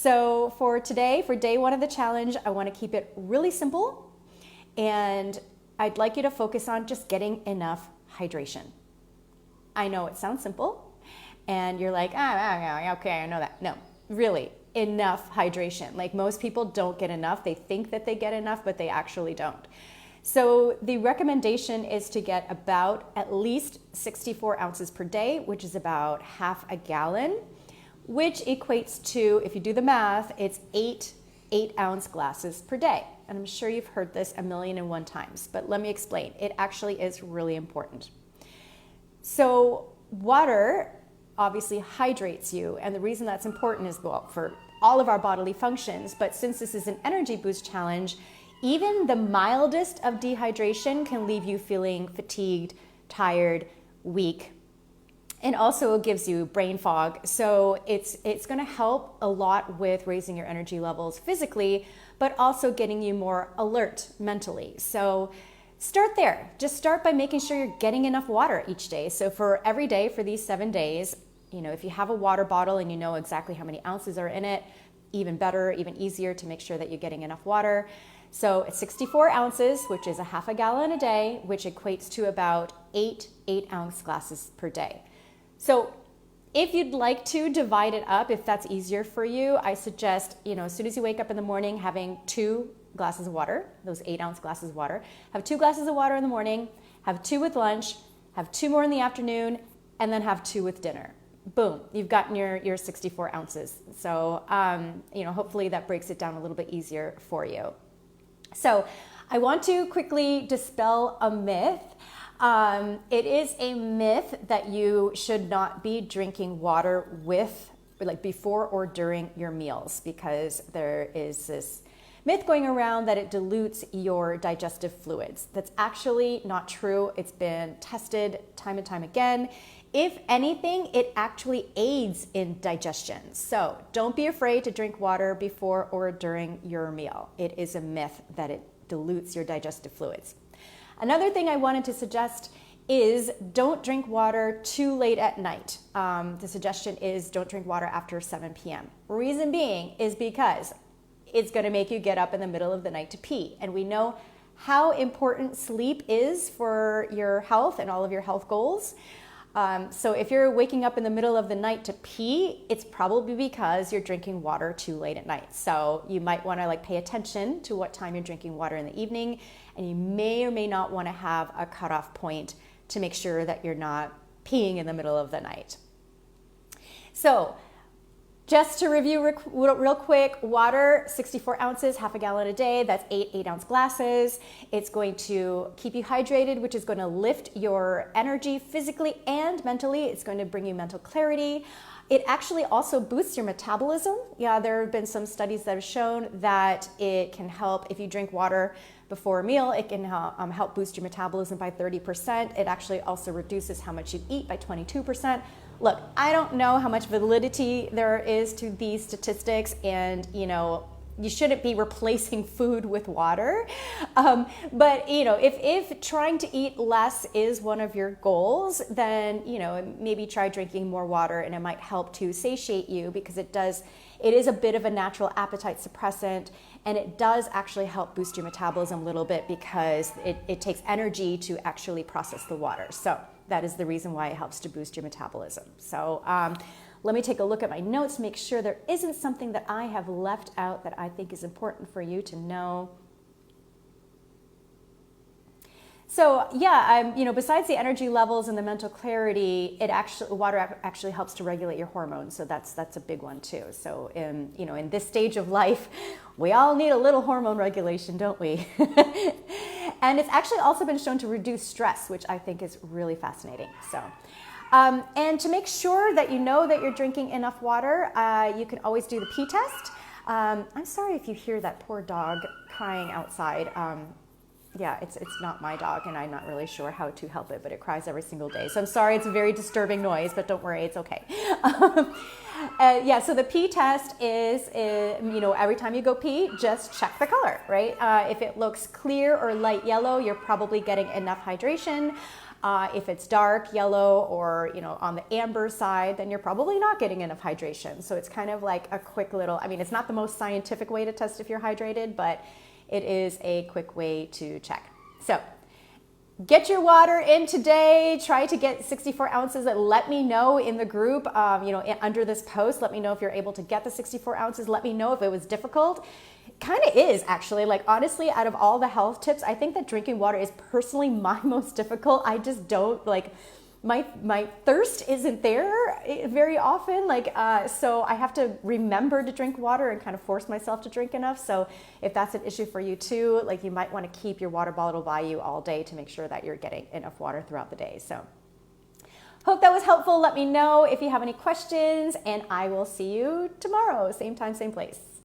So for today, for day one of the challenge, I want to keep it really simple, and I'd like you to focus on just getting enough hydration. I know it sounds simple, and you're like, okay, I know that. No, really, enough hydration. Like, most people don't get enough. They think that they get enough, but they actually don't. So the recommendation is to get about at least 64 ounces per day, which is about half a gallon, which equates to, if you do the math, it's 8-ounce glasses per day. And I'm sure you've heard this 1,000,001 times, but let me explain. It actually is really important. So water obviously hydrates you, and the reason that's important is, well, for all of our bodily functions, but since this is an energy boost challenge, even the mildest of dehydration can leave you feeling fatigued, tired, weak, and also gives you brain fog. So it's going to help a lot with raising your energy levels physically, but also getting you more alert mentally. So start there. Just start by making sure you're getting enough water each day. So for every day for these 7 days, if you have a water bottle and you know exactly how many ounces are in it, even better, even easier to make sure that you're getting enough water. So it's 64 ounces, which is a half a gallon a day, which equates to about 8-ounce glasses per day. So if you'd like to divide it up, if that's easier for you, I suggest, as soon as you wake up in the morning, having 2 glasses of water, those 8-ounce glasses of water. Have 2 glasses of water in the morning, have 2 with lunch, have 2 more in the afternoon, and then have 2 with dinner. Boom, you've gotten your 64 ounces. So, hopefully that breaks it down a little bit easier for you. So I want to quickly dispel a myth. It is a myth that you should not be drinking water before or during your meals, because there is this myth going around that it dilutes your digestive fluids. That's actually not true. It's been tested time and time again. If anything, it actually aids in digestion. So don't be afraid to drink water before or during your meal. It is a myth that it dilutes your digestive fluids. Another thing I wanted to suggest is don't drink water too late at night. The suggestion is don't drink water after 7 p.m. Reason being is because it's going to make you get up in the middle of the night to pee. And we know how important sleep is for your health and all of your health goals. So if you're waking up in the middle of the night to pee, it's probably because you're drinking water too late at night. So you might want to pay attention to what time you're drinking water in the evening, and you may or may not want to have a cutoff point to make sure that you're not peeing in the middle of the night. So just to review real quick, water, 64 ounces, half a gallon a day, that's 8-ounce glasses. It's going to keep you hydrated, which is going to lift your energy physically and mentally. It's going to bring you mental clarity. It actually also boosts your metabolism. Yeah, there have been some studies that have shown that it can help, if you drink water before a meal, it can help boost your metabolism by 30%. It actually also reduces how much you eat by 22%. Look, I don't know how much validity there is to these statistics, and you shouldn't be replacing food with water. But if trying to eat less is one of your goals, then maybe try drinking more water, and it might help to satiate you, because it is a bit of a natural appetite suppressant, and it does actually help boost your metabolism a little bit, because it takes energy to actually process the water. So that is the reason why it helps to boost your metabolism. So let me take a look at my notes, make sure there isn't something that I have left out that I think is important for you to know. So yeah, besides the energy levels and the mental clarity, water actually helps to regulate your hormones. So that's a big one too. So in this stage of life, we all need a little hormone regulation, don't we? And it's actually also been shown to reduce stress, which I think is really fascinating. So, and to make sure that you know that you're drinking enough water, you can always do the pee test. I'm sorry if you hear that poor dog crying outside. Yeah, it's not my dog, and I'm not really sure how to help it, but it cries every single day. So I'm sorry, it's a very disturbing noise, but don't worry, it's okay. Yeah, so the pee test is, every time you go pee, just check the color, right? If it looks clear or light yellow, you're probably getting enough hydration. If it's dark yellow or, on the amber side, then you're probably not getting enough hydration. So it's kind of like a quick little, it's not the most scientific way to test if you're hydrated, but it is a quick way to check. So get your water in today. Try to get 64 ounces. Let me know in the group, under this post. Let me know if you're able to get the 64 ounces. Let me know if it was difficult. Kind of is, actually. Like, honestly, out of all the health tips, I think that drinking water is personally my most difficult. I just don't, my thirst isn't there very often. So I have to remember to drink water and kind of force myself to drink enough. So if that's an issue for you too, you might want to keep your water bottle by you all day to make sure that you're getting enough water throughout the day. So hope that was helpful. Let me know if you have any questions, and I will see you tomorrow. Same time, same place.